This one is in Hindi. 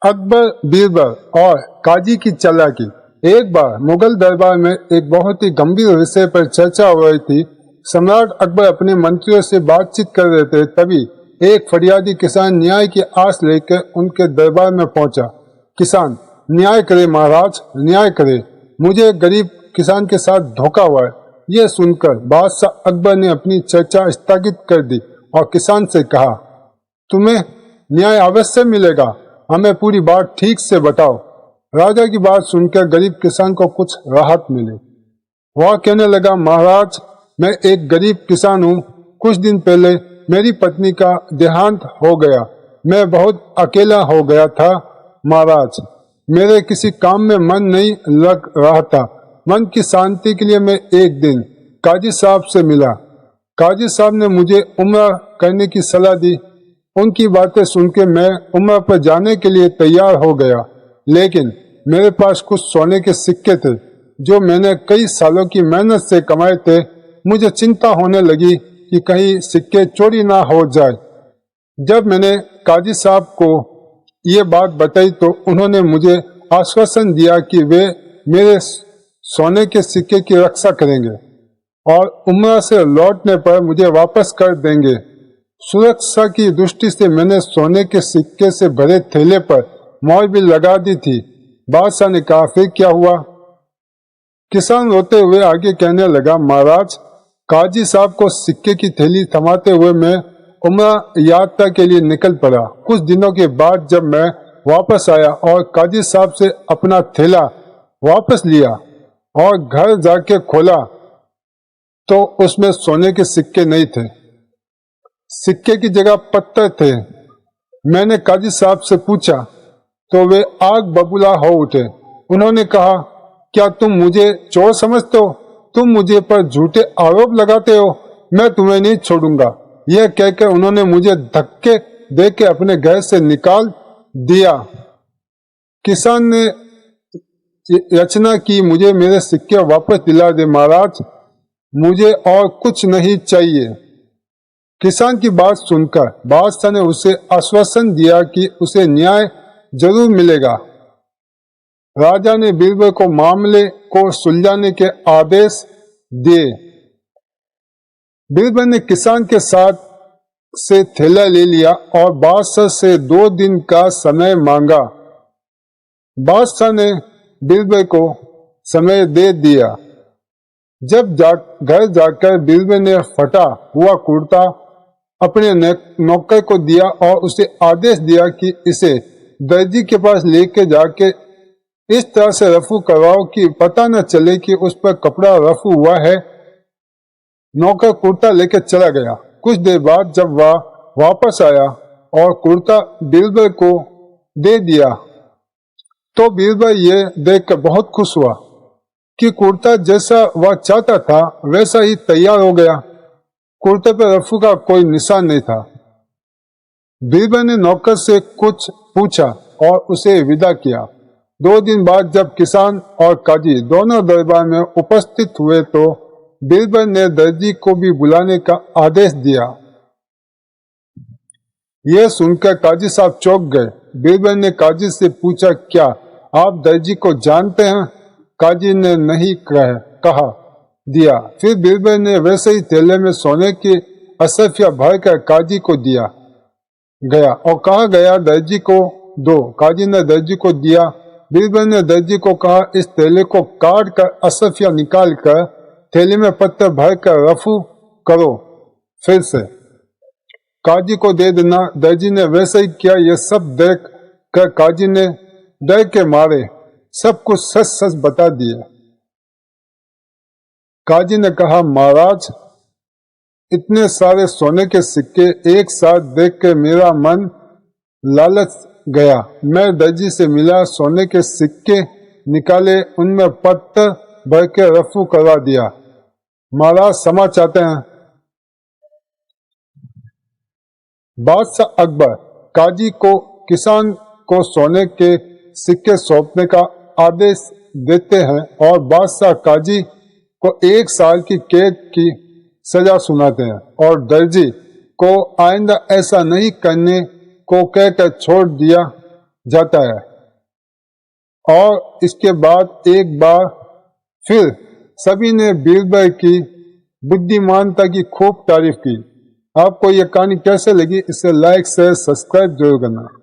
अकबर, बीरबल और काजी की चालाकी। एक बार मुगल दरबार में एक बहुत ही गंभीर विषय पर चर्चा हो रही थी। सम्राट अकबर अपने मंत्रियों से बातचीत कर रहे थे, तभी एक फरियादी किसान न्याय की आस लेकर उनके दरबार में पहुंचा। किसान: न्याय करे महाराज, न्याय करे, मुझे गरीब किसान के साथ धोखा हुआ है। यह सुनकर बादशाह अकबर ने अपनी चर्चा स्थगित कर दी और किसान से कहा, तुम्हें न्याय अवश्य मिलेगा, हमें पूरी बात ठीक से बताओ। राजा की बात सुनकर गरीब किसान को कुछ राहत मिली। वह कहने लगा, महाराज, मैं एक गरीब किसान हूँ। कुछ दिन पहले मेरी पत्नी का देहांत हो गया। मैं बहुत अकेला हो गया था महाराज। मेरे किसी काम में मन नहीं लग रहा था। मन की शांति के लिए मैं एक दिन काजी साहब से मिला। काजी साहब ने मुझे उम्रा करने की सलाह दी। उनकी बातें सुनकर मैं उम्रा पर जाने के लिए तैयार हो गया, लेकिन मेरे पास कुछ सोने के सिक्के थे जो मैंने कई सालों की मेहनत से कमाए थे। मुझे चिंता होने लगी कि कहीं सिक्के चोरी ना हो जाए। जब मैंने काजी साहब को ये बात बताई तो उन्होंने मुझे आश्वासन दिया कि वे मेरे सोने के सिक्के की रक्षा करेंगे और उम्रा से लौटने पर मुझे वापस कर देंगे। सुरक्षा की दृष्टि से मैंने सोने के सिक्के से भरे थैले पर मोहर भी लगा दी थी। बादशाह ने कहा, फिर क्या हुआ? किसान रोते हुए आगे कहने लगा, महाराज, काजी साहब को सिक्के की थैली थमाते हुए मैं उम्रा यात्रा के लिए निकल पड़ा। कुछ दिनों के बाद जब मैं वापस आया और काजी साहब से अपना थैला वापस लिया और घर जाके खोला तो उसमें सोने के सिक्के नहीं थे। सिक्के की जगह पत्थर थे। मैंने काजी साहब से पूछा तो वे आग बबूला हो उठे। उन्होंने कहा, क्या तुम मुझे चोर समझते हो? तुम मुझे पर झूठे आरोप लगाते हो। मैं तुम्हें नहीं छोड़ूंगा। यह कहकर उन्होंने मुझे धक्के देके अपने घर से निकाल दिया। किसान ने याचना की, मुझे मेरे सिक्के वापस दिला दे महाराज, मुझे और कुछ नहीं चाहिए। किसान की बात सुनकर बादशाह ने उसे आश्वासन दिया कि उसे न्याय जरूर मिलेगा। राजा ने बीरबल को मामले को सुलझाने के आदेश दिए। बीरबल ने किसान के साथ से थैला ले लिया और बादशाह से 2 दिन का समय मांगा। बादशाह ने बीरबल को समय दे दिया। जब घर जाकर बीरबल ने फटा हुआ कुर्ता अपने नौकर को दिया और उसे आदेश दिया कि इसे दर्जी के पास लेके जाके इस तरह से रफू करवाओ कि पता न चले कि उस पर कपड़ा रफू हुआ है। नौकर कुर्ता लेकर चला गया। कुछ देर बाद जब वह वापस आया और कुर्ता बीरबल को दे दिया तो बीरबल ये देखकर बहुत खुश हुआ कि कुर्ता जैसा वह चाहता था वैसा ही तैयार हो गया। कुर्ते पर रफू का कोई निशान नहीं था। बीरबल ने नौकर से कुछ पूछा और उसे विदा किया। 2 दिन बाद जब किसान और काजी दोनों दरबार में उपस्थित हुए तो बीरबल ने दर्जी को भी बुलाने का आदेश दिया। यह सुनकर काजी साहब चौंक गए। बीरबल ने काजी से पूछा, क्या आप दर्जी को जानते हैं? काजी ने नहीं कहा दिया। फिर बीरबल ने वैसे ही थैले में सोने की अशर्फिया भरकर काजी को दिया गया और कहा गया, दर्जी को दो। काजी ने दर्जी को दिया। बीरबल ने दर्जी को कहा, इस थैले को काट कर अशर्फिया निकाल कर थैले में पत्थर भरकर रफू करो, फिर से काजी को दे देना। दर्जी ने वैसे ही किया। यह सब देख कर काजी ने डर के मारे सब कुछ सच सच बता दिए। काजी ने कहा, महाराज, इतने सारे सोने के सिक्के एक साथ देख कर मेरा मन लालच गया। मैं दर्जी से मिला, सोने के सिक्के निकाले, उनमें पत्थर भर के रफू करवा दिया। महाराज क्षमा चाहते हैं। बादशाह अकबर काजी को किसान को सोने के सिक्के सौंपने का आदेश देते हैं और बादशाह काजी को 1 साल की कैद की सजा सुनाते हैं और दर्जी को आइंदा ऐसा नहीं करने को कहकर छोड़ दिया जाता है। और इसके बाद एक बार फिर सभी ने बीरबल की बुद्धिमानता की खूब तारीफ की। आपको ये कहानी कैसे लगी, इसे लाइक शेयर सब्सक्राइब जरूर करना।